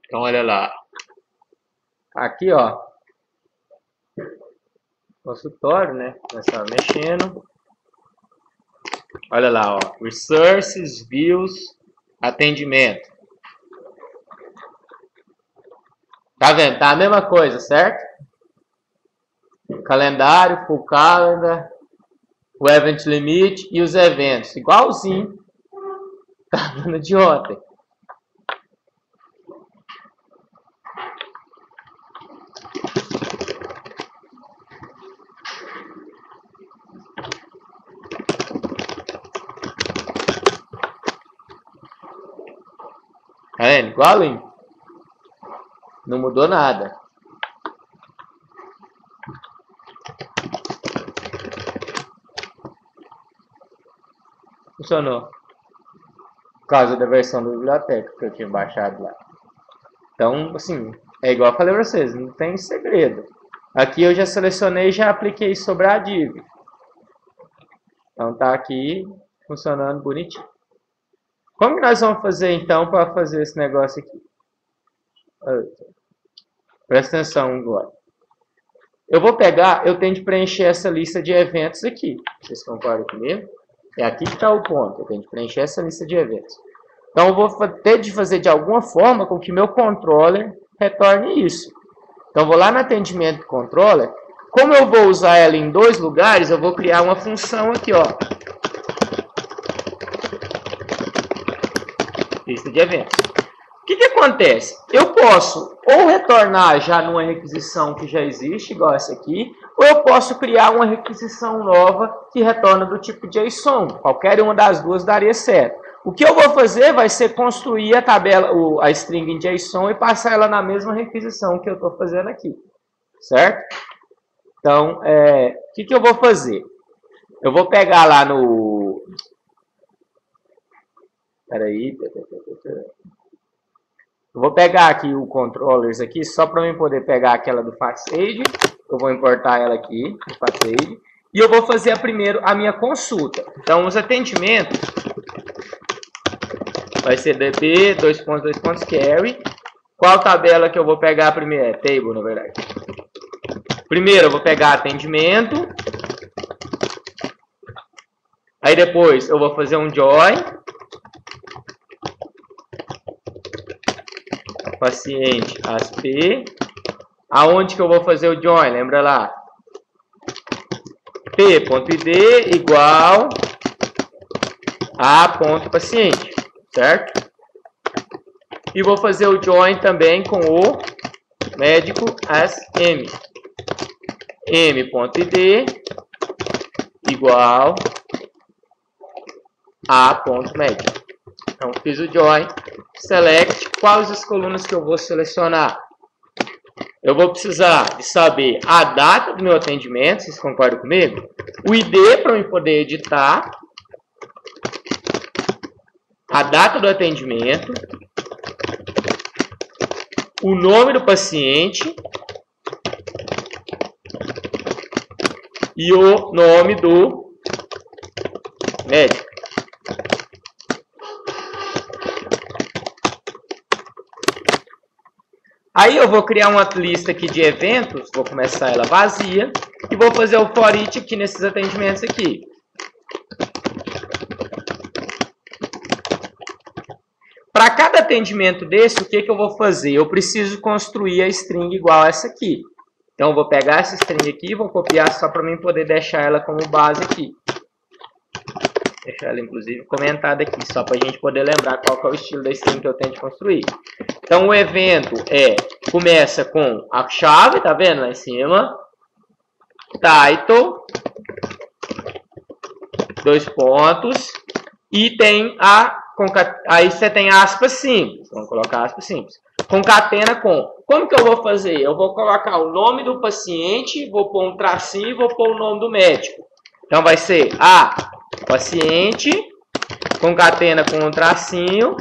Então, olha lá. Aqui, ó. Consultório, né? Começar mexendo. Olha lá, ó. Resources, Views, Atendimento. Tá vendo? Tá a mesma coisa, certo? Calendário, Full Calendar, o Event Limit e os eventos. Igualzinho. Tá vendo de ontem. Tá vendo? Igualinho. Não mudou nada. Funcionou. Por causa da versão da biblioteca que eu tinha baixado lá. Então, assim, é igual eu falei para vocês, não tem segredo. Aqui eu já selecionei e já apliquei sobre a div. Então tá aqui funcionando bonitinho. Como que nós vamos fazer então para fazer esse negócio aqui? Presta atenção agora. Eu vou pegar, eu tenho de preencher essa lista de eventos aqui. Vocês concordam comigo? É aqui que está o ponto. Eu tenho de preencher essa lista de eventos. Então eu vou ter de fazer de alguma forma com que meu controller retorne isso. Então eu vou lá no atendimento do controller. Como eu vou usar ela em dois lugares, eu vou criar uma função aqui, ó. Lista de eventos. O que acontece? Eu posso ou retornar já numa requisição que já existe, igual essa aqui, ou eu posso criar uma requisição nova que retorna do tipo JSON. Qualquer uma das duas daria certo. O que eu vou fazer vai ser construir a tabela, a string em JSON e passar ela na mesma requisição que eu estou fazendo aqui. Certo? Então, o que eu vou fazer? Eu vou pegar lá no... Peraí. Eu vou pegar aqui o controllers aqui, só para eu poder pegar aquela do FastAid. Eu vou importar ela aqui, do FastAid. E eu vou fazer primeiro a minha consulta. Então, os atendimentos vai ser db, carry. Qual tabela que eu vou pegar primeiro? É table, na verdade. Primeiro eu vou pegar atendimento. Aí depois eu vou fazer um join. Paciente ASP. Aonde que eu vou fazer o join? Lembra lá? P.id igual a ponto paciente, certo? E vou fazer o join também com o médico as M. M.id igual a ponto médico. Então, fiz o join. Select. Quais as colunas que eu vou selecionar? Eu vou precisar de saber a data do meu atendimento, vocês concordam comigo? O ID para eu poder editar. A data do atendimento. O nome do paciente. E o nome do médico. Aí eu vou criar uma lista aqui de eventos, vou começar ela vazia, e vou fazer o for each aqui nesses atendimentos aqui. Para cada atendimento desse, o que eu vou fazer? Eu preciso construir a string igual a essa aqui. Então eu vou pegar essa string aqui e vou copiar só para mim poder deixar ela como base aqui. Deixar ela, inclusive, comentada aqui, só para a gente poder lembrar qual que é o estilo da string que eu tenho de construir. Então, o evento começa com a chave, tá vendo lá em cima? Title, 2 pontos, e tem aí você tem aspas simples, vamos colocar aspas simples. Concatena com. Como que eu vou fazer? Eu vou colocar o nome do paciente, vou pôr um tracinho e vou pôr o nome do médico. Então, vai ser a paciente, concatena com um tracinho,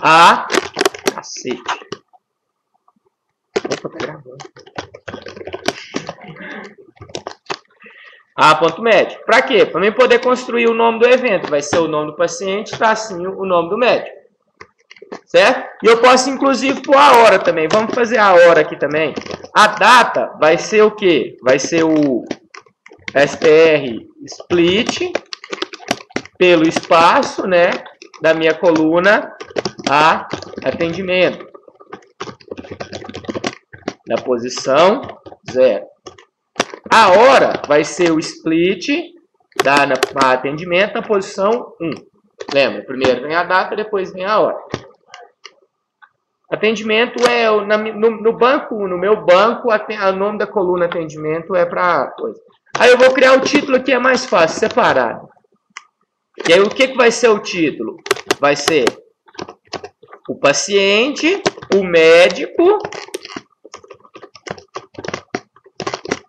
a cacete. Opa, tá gravando. A ponto médico. Para quê? Para mim poder construir o nome do evento. Vai ser o nome do paciente, tracinho, o nome do médico. certo? E eu posso, inclusive, pôr a hora também. Vamos fazer a hora aqui também. A data vai ser o quê? Vai ser o str split pelo espaço, né, da minha coluna a atendimento. Na posição 0. A hora vai ser o split da atendimento na posição 1. Lembra? Primeiro vem a data, depois vem a hora. Atendimento é no banco, no meu banco, o nome da coluna atendimento é para coisa. Aí eu vou criar o título aqui, é mais fácil, separado. E aí o que vai ser o título? Vai ser o paciente, o médico,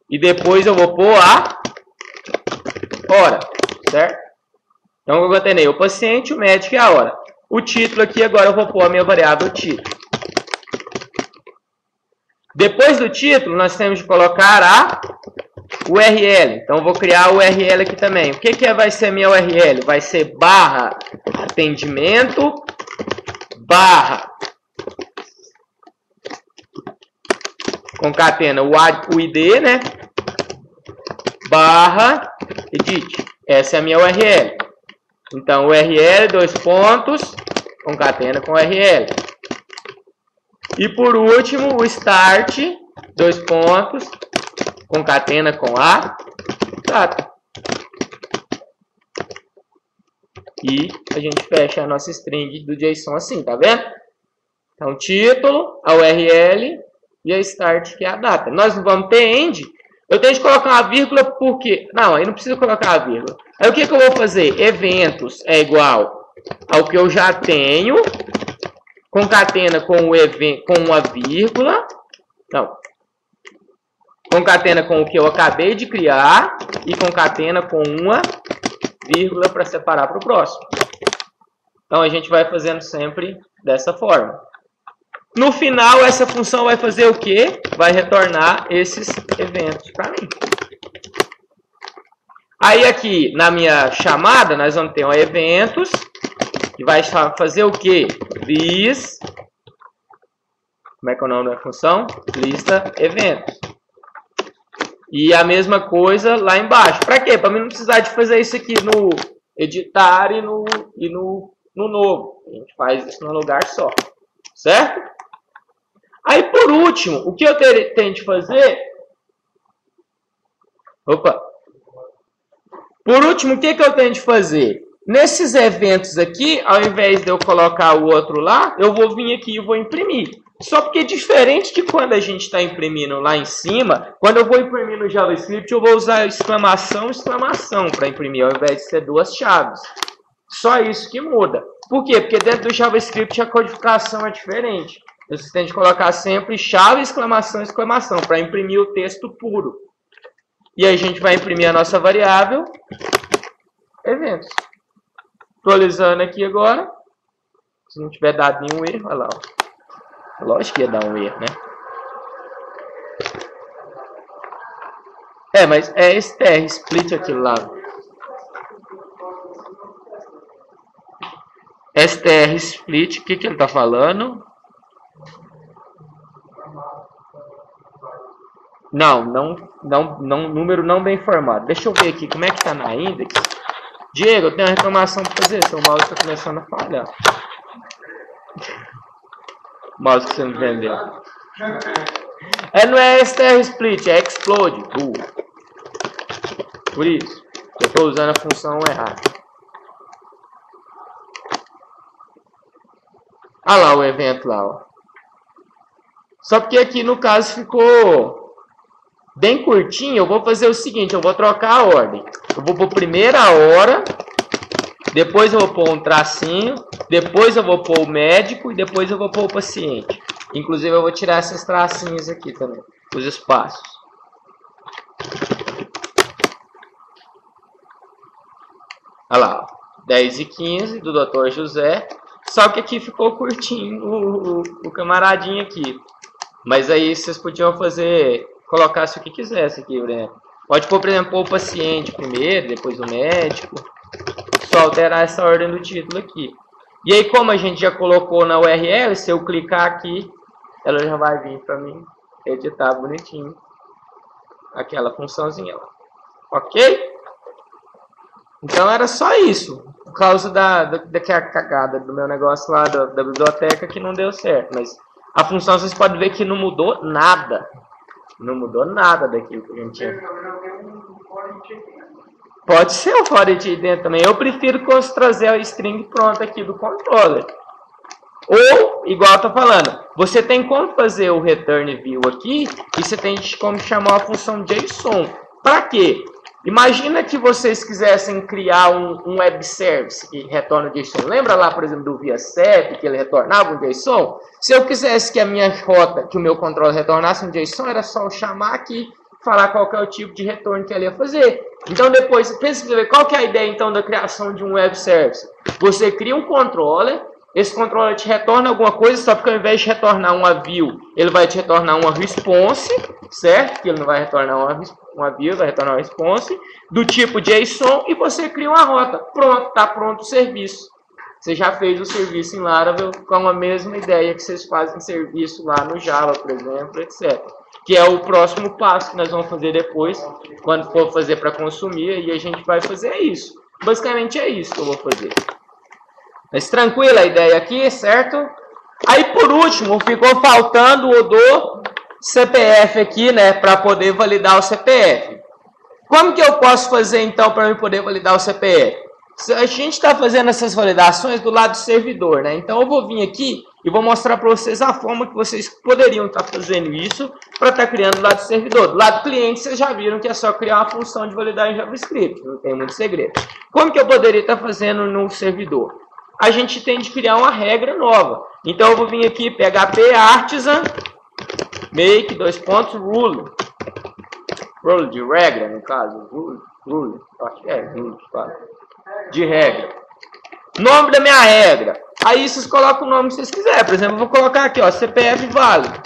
e depois eu vou pôr a hora, certo? Então eu concatenei o paciente, o médico e a hora. O título aqui, agora eu vou pôr a minha variável título. Depois do título, nós temos de colocar a URL. Então eu vou criar a URL aqui também. O que vai ser a minha URL? Vai ser barra atendimento, barra concatena o ID, né? Barra edit. Essa é a minha URL. Então, URL, dois pontos, concatena com URL. E por último, o start, dois pontos, concatena com a data. E a gente fecha a nossa string do JSON assim, tá vendo? Então, título, a URL e a start, que é a data. Nós não vamos ter end. Eu tenho que colocar uma vírgula porque... Não, aí não precisa colocar a vírgula. Aí o que eu vou fazer? Eventos é igual ao que eu já tenho. Concatena com uma vírgula. Não. Concatena com o que eu acabei de criar. E concatena com uma vírgula para separar para o próximo. Então a gente vai fazendo sempre dessa forma. No final, essa função vai fazer o quê? Vai retornar esses eventos para mim. Aí aqui, na minha chamada, nós vamos ter um eventos, que vai fazer o quê? This, como é que é o nome da função? Lista eventos. E a mesma coisa lá embaixo. Para quê? Para mim não precisar de fazer isso aqui no editar e no novo. A gente faz isso num lugar só. Certo? Aí, por último, o que eu tenho de fazer... Opa! Por último, o que eu tenho de fazer? Nesses eventos aqui, ao invés de eu colocar o outro lá, eu vou vir aqui e vou imprimir. Só porque diferente de quando a gente está imprimindo lá em cima, quando eu vou imprimir no JavaScript, eu vou usar exclamação, exclamação para imprimir, ao invés de ser duas chaves. Só isso que muda. Por quê? Porque dentro do JavaScript a codificação é diferente. Você tem que colocar sempre chave, exclamação, exclamação, para imprimir o texto puro. E aí a gente vai imprimir a nossa variável, eventos. Atualizando aqui agora. Se não tiver dado nenhum erro, olha lá. Ó. Lógico que ia dar um erro, né? Mas é str split aquilo lá. Str split, o que ele está falando? Não, número não bem formado. Deixa eu ver aqui como é que tá na index. Diego, eu tenho uma reclamação para fazer. Seu mouse está começando a falhar. O mouse que você não vendeu. Não é str split, é explode. Por isso, eu estou usando a função errada. Olha lá o evento lá, ó. Só porque aqui no caso ficou bem curtinho, eu vou fazer o seguinte, eu vou trocar a ordem. Eu vou pôr primeiro a hora, depois eu vou pôr um tracinho, depois eu vou pôr o médico e depois eu vou pôr o paciente. Inclusive eu vou tirar esses tracinhos aqui também, os espaços. Olha lá, 10h15 do Dr. José. Só que aqui ficou curtinho o camaradinho aqui. Mas aí vocês podiam colocasse o que quisesse aqui, né? Pode pôr, por exemplo, o paciente primeiro, depois o médico. Só alterar essa ordem do título aqui. E aí, como a gente já colocou na URL, se eu clicar aqui, ela já vai vir para mim editar bonitinho aquela funçãozinha lá. Ok? Então era só isso. Por causa daquela cagada do meu negócio lá da biblioteca que não deu certo. Mas a função vocês podem ver que não mudou nada. Não mudou nada daquilo que a gente tinha. Pode ser o foreign dentro também. Eu prefiro trazer a string pronta aqui do controller. Ou, igual eu tô falando, você tem como fazer o return view aqui e você tem como chamar a função JSON. Para quê? Imagina que vocês quisessem criar um web service que retorna o JSON. Lembra lá, por exemplo, do ViaSep, que ele retornava um JSON? Se eu quisesse que a minha rota, que o meu controller retornasse um JSON, era só eu chamar aqui, falar qual que é o tipo de retorno que ele ia fazer. Então depois, pensa qual que é a ideia então da criação de um web service? Você cria um controller, esse controller te retorna alguma coisa, só que ao invés de retornar uma view, ele vai te retornar uma response, certo? Que ele não vai retornar uma view, vai retornar uma response, do tipo JSON, e você cria uma rota. Pronto, está pronto o serviço. Você já fez o serviço em Laravel com a mesma ideia que vocês fazem serviço lá no Java, por exemplo, etc. Que é o próximo passo que nós vamos fazer depois, quando for fazer para consumir, e a gente vai fazer isso. Basicamente é isso que eu vou fazer. Mas tranquila a ideia aqui, certo? Aí por último, ficou faltando o do CPF aqui, né? Para poder validar o CPF. Como que eu posso fazer então para eu poder validar o CPF? A gente está fazendo essas validações do lado do servidor, né? Então eu vou vir aqui e vou mostrar para vocês a forma que vocês poderiam estar fazendo isso para estar criando do lado do servidor. Do lado do cliente, vocês já viram que é só criar uma função de validar em JavaScript, não tem muito segredo. Como que eu poderia estar fazendo no servidor? A gente tem de criar uma regra nova. Então eu vou vir aqui, PHP artisan, make, rule. Rule de regra, no caso. Rule, acho que é rule, de regra. Nome da minha regra. Aí vocês colocam o nome que vocês quiserem. Por exemplo, eu vou colocar aqui, ó, CPF válido.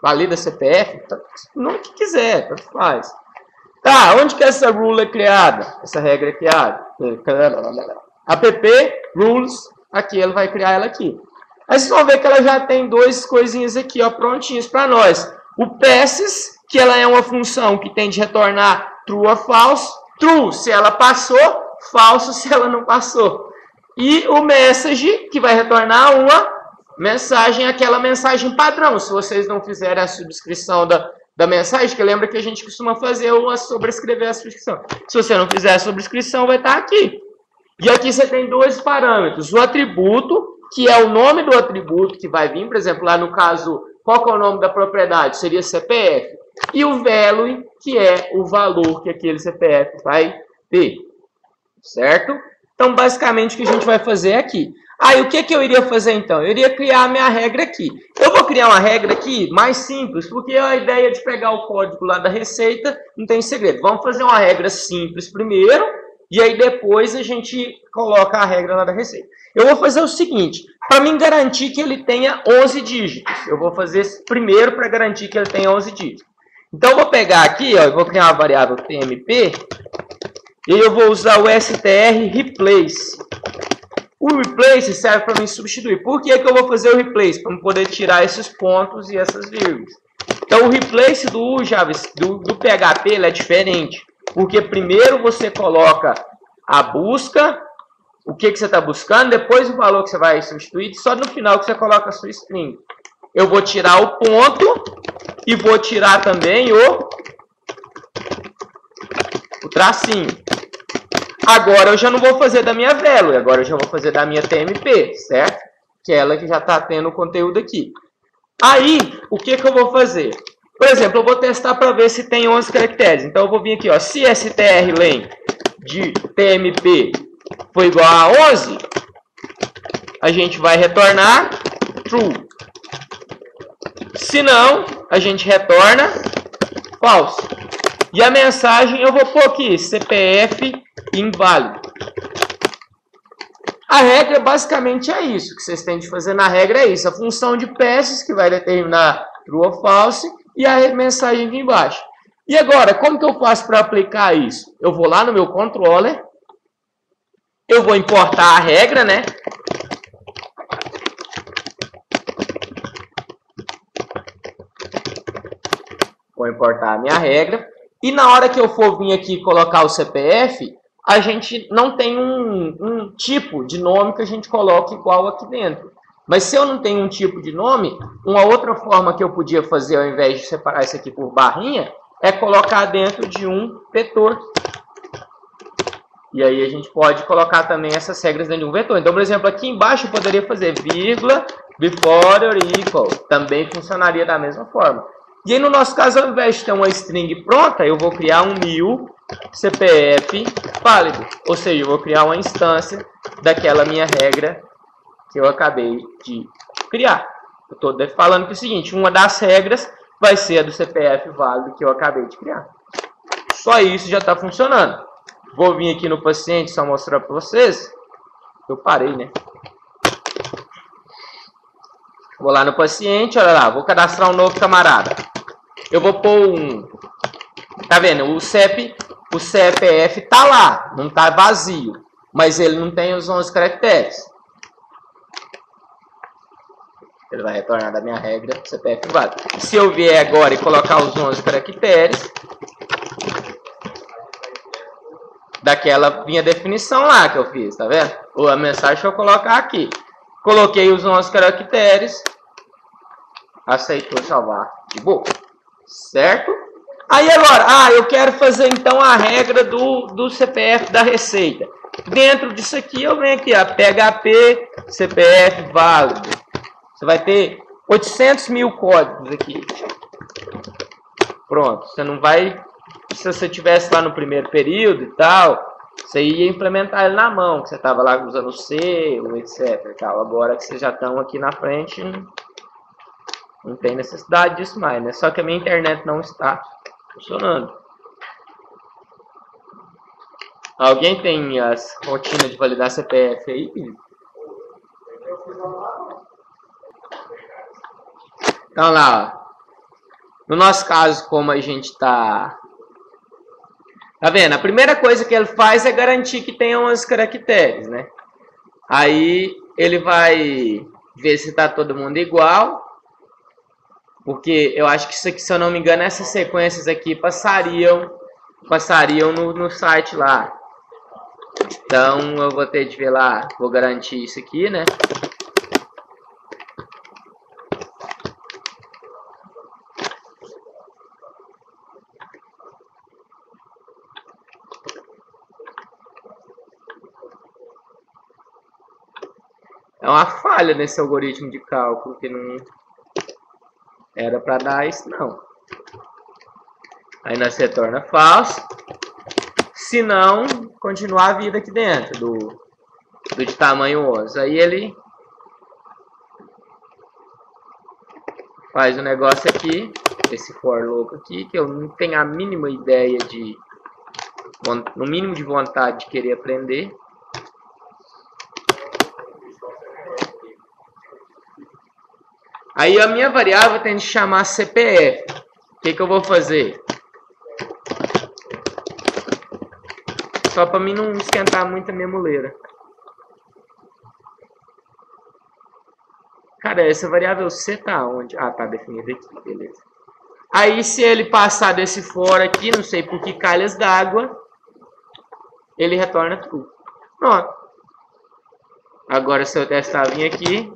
Valida CPF? O nome que quiser, tanto faz. Tá, onde que essa rule é criada? Essa regra é criada? App rules, aqui, ele vai criar ela aqui. Aí vocês vão ver que ela já tem duas coisinhas aqui, ó, prontinhos para nós. O passes, que ela é uma função que tem de retornar true ou false. True, se ela passou, falso, se ela não passou. E o message, que vai retornar uma mensagem, aquela mensagem padrão. Se vocês não fizerem a subscrição da mensagem, que lembra que a gente costuma fazer uma sobrescrever a subscrição. Se você não fizer a sobrescrição, vai estar aqui. E aqui você tem dois parâmetros. O atributo, que é o nome do atributo que vai vir, por exemplo, lá no caso, qual que é o nome da propriedade? Seria CPF. E o value, que é o valor que aquele CPF vai ter. Certo? Então, basicamente, o que a gente vai fazer aqui. Aí, o que eu iria fazer, então? Eu iria criar a minha regra aqui. Eu vou criar uma regra aqui mais simples, porque a ideia de pegar o código lá da receita não tem segredo. Vamos fazer uma regra simples primeiro, e aí depois a gente coloca a regra lá da receita. Eu vou fazer o seguinte, para mim garantir que ele tenha 11 dígitos. Eu vou fazer primeiro para garantir que ele tenha 11 dígitos. Então, eu vou pegar aqui, ó, eu vou criar uma variável tmp, e eu vou usar o str replace. O replace serve para me substituir. Por que que eu vou fazer o replace? Para poder tirar esses pontos e essas vírgulas. Então, o replace do PHP ele é diferente. Porque primeiro você coloca a busca, o que você está buscando, depois o valor que você vai substituir, só no final que você coloca a sua string. Eu vou tirar o ponto e vou tirar também o tracinho. Agora eu já não vou fazer da minha value, agora eu já vou fazer da minha tmp, certo? Que é ela que já está tendo o conteúdo aqui. Aí, o que eu vou fazer? Por exemplo, eu vou testar para ver se tem 11 caracteres. Então eu vou vir aqui, ó, se strlen de tmp for igual a 11, a gente vai retornar true. Se não, a gente retorna false. E a mensagem eu vou pôr aqui, CPF inválido. A regra basicamente é isso. O que vocês têm de fazer na regra é isso. A função de passes que vai determinar true ou false e a mensagem aqui embaixo. E agora, como que eu faço para aplicar isso? Eu vou lá no meu controller Eu vou importar a regra, né? Vou importar a minha regra. E na hora que eu for vir aqui colocar o CPF, a gente não tem um tipo de nome que a gente coloque igual aqui dentro. Mas se eu não tenho um tipo de nome, uma outra forma que eu podia fazer, ao invés de separar isso aqui por barrinha, é colocar dentro de um vetor. E aí a gente pode colocar também essas regras dentro de um vetor. Então, por exemplo, aqui embaixo eu poderia fazer vírgula, before or equal. Também funcionaria da mesma forma. E aí, no nosso caso, ao invés de ter uma string pronta, eu vou criar um new CPF válido. Ou seja, eu vou criar uma instância daquela minha regra que eu acabei de criar. Eu estou falando que é o seguinte, uma das regras vai ser a do CPF válido que eu acabei de criar. Só isso já está funcionando. Vou vir aqui no paciente só mostrar para vocês. Eu parei, né? Vou lá no paciente, olha lá, vou cadastrar um novo camarada. Eu vou pôr um... Tá vendo? O CPF tá lá, não tá vazio. Mas ele não tem os 11 caracteres. Ele vai retornar da minha regra CPF válido. Se eu vier agora e colocar os 11 caracteres, daquela minha definição lá que eu fiz, tá vendo? Ou a mensagem que eu colocar aqui. Coloquei os 11 caracteres. Aceitou salvar. De boa. Certo? Aí agora, eu quero fazer então a regra do CPF da receita. Dentro disso aqui eu venho aqui, PHP CPF válido. Você vai ter 800 mil códigos aqui. Pronto. Você não vai... Se você tivesse lá no primeiro período e tal, você ia implementar ele na mão, que você estava lá usando o C, ou etc. E tal. Agora que vocês já estão aqui na frente, não tem necessidade disso mais, né? Só que a minha internet não está funcionando. Alguém tem as rotinas de validar CPF aí? Então lá, ó. No nosso caso, como a gente está... Tá vendo? A primeira coisa que ele faz é garantir que tenha 11 caracteres, né? Aí ele vai ver se tá todo mundo igual. Porque eu acho que isso aqui, se eu não me engano, essas sequências aqui passariam no site lá. Então eu vou ter de ver lá, vou garantir isso aqui, né? É uma falha nesse algoritmo de cálculo, que não era para dar isso, não. Aí nós retorna falso. Se não, continuar a vida aqui dentro do de tamanho 11. Aí ele faz o negócio aqui, esse for louco aqui, que eu não tenho a mínima ideia de... no mínimo de vontade de querer aprender. Aí a minha variável tem de chamar CPF. O que eu vou fazer? Só para mim não esquentar muito a minha muleira. Cara, essa variável C tá onde? Ah, tá definida aqui, beleza. Aí se ele passar desse for aqui, não sei por que calhas d'água, ele retorna true. Pronto. Agora se eu testar vir aqui...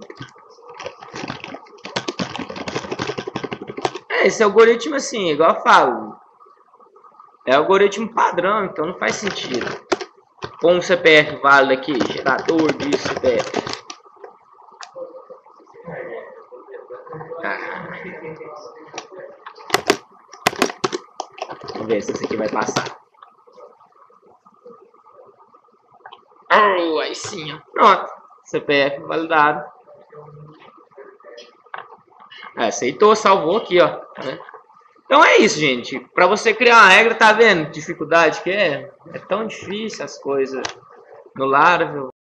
Esse algoritmo assim, igual eu falo, é algoritmo padrão, então não faz sentido. Com um CPF válido aqui, gerador de CPF. Vamos ver se esse aqui vai passar. Aí sim, ó. Pronto. CPF validado. Aceitou, salvou aqui, ó. Então é isso, gente. Para você criar uma regra, tá vendo? Dificuldade que é? É tão difícil as coisas no Laravel.